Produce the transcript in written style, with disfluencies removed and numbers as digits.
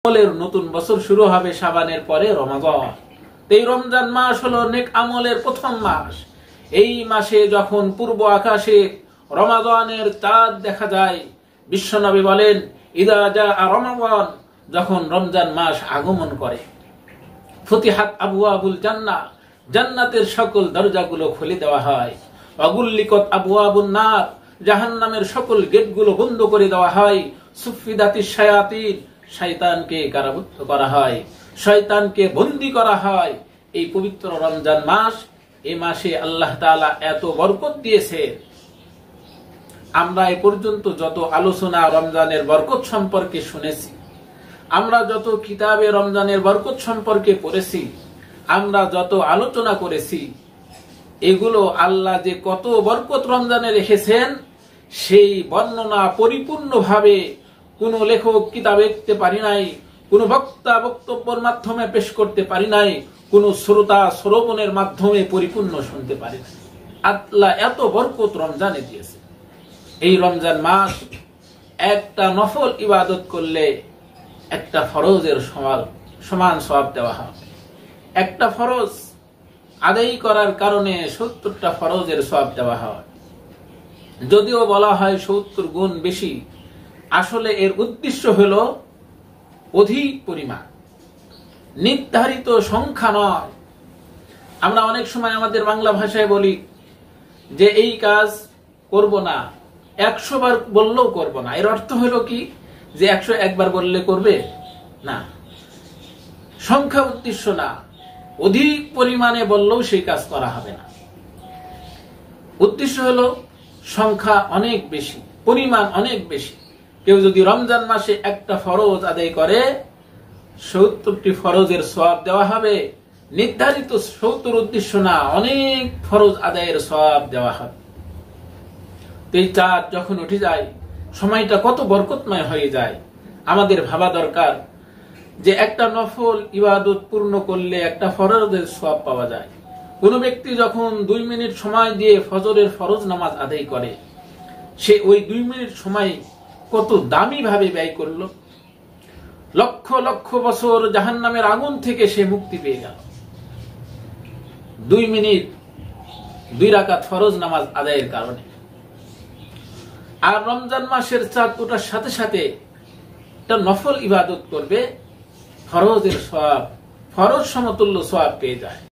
আমলের নতুন বছর শুরু হবে শাবানের পরে রমাদান। এই রমজান মাস হলো নেক আমলের প্রথম মাস। এই মাসে যখন পূর্ব আকাশে রমাদানের চাঁদ দেখা যায়, বিশ্বনবী বলেন, ইদা জাআ রমাদান, যখন রমজান মাস আগমন করে, ফুতিহাত আবওয়াবুল জান্নাহ, জান্নাতের সকল দরজাগুলো খুলে দেওয়া হয়। ওয়াগুল্লিকাত আবওয়াবুন নার, জাহান্নামের সকল গেটগুলো বন্ধ করে দেওয়া হয়। সুফিদাতিশ শায়াতিন, শয়তানকে কারাবদ্ধ করা হয়, শয়তানকে বন্দী করা হয়। এই পবিত্র রমজান মাস, এই মাসে আল্লাহ তাআলা এত বরকত দিয়েছে। আমরা এ পর্যন্ত যত আলোচনা রমজানের বরকত সম্পর্কে শুনেছি, আমরা যত কিতাবে রমজানের বরকত সম্পর্কে পড়েছি, আমরা যত আলোচনা করেছি, এগুলো আল্লাহ যে কত বরকত রমজানে রেখেছেন, সেই বর্ণনা পরিপূর্ণভাবে কোন লেখক কিতাবে লিখতে পারি নাই, কোন বক্তা বক্তব্যের মাধ্যমে পেশ করতে পারি নাই, কোন শ্রোতা শ্রবণের মাধ্যমে পরিপূর্ণ শুনতে পারি নাই। আল্লাহ এত বরকত রমজানে দিয়েছে। এই রমজান মাস একটা নফল ইবাদত করলে একটা ফরজের সমান সওয়াব দেওয়া হবে। একটা ফরজ আদায় করার কারণে 70টা ফরজের সওয়াব দেওয়া হয়। যদিও বলা হয় 70 গুণ বেশি, আসলে এর উদ্দেশ্য হলো অধিক পরিমাণ, নির্ধারিত সংখ্যা নয়। আমরা অনেক সময় আমাদের বাংলা ভাষায় বলি যে এই কাজ করব না, 100 বার বললেও করব না। এর অর্থ হলো কি, যে 101 বার বললে করবে না। সংখ্যা উদ্দেশ্য না, অধিক পরিমাণে বললেও সেই কাজ করা হবে না। উদ্দেশ্য হলো সংখ্যা অনেক বেশি, পরিমাণ অনেক বেশি। কেউ যদি রমজান মাসে একটা ফরজ আদায় করে, 70টি ফরজের সওয়াব দেওয়া হবে। নির্ধারিত 70 উদ্দেশ্য না, অনেক ফরজ আদায়ের সওয়াব দেওয়া হবে। এই চাঁদ যখন উঠে যায়, সময়টা কত বরকতময় হয়ে যায়। আমাদের ভাবা দরকার যে একটা নফল ইবাদত পূর্ণ করলে একটা ফরজের সওয়াব পাওয়া যায়। কোন ব্যক্তি যখন 2 মিনিট সময় দিয়ে ফজরের ফরজ নামাজ আদায় করে, সে ওই 2 মিনিট সময় কত দামি ভাবে ব্যয় করলো। লক্ষ লক্ষ বছর জাহান্নামের আগুন থেকে সে মুক্তি পেয়ে গেল 2 মিনিট 2 রাকাত ফরজ নামাজ আদায়ের কারণে। আর রমজান মাসের চাঁদ ওঠার সাথে সাথে একটা নফল ইবাদত করবে, ফরজের সওয়াব, ফরজ সমতুল্য সওয়াব পেয়ে যায়।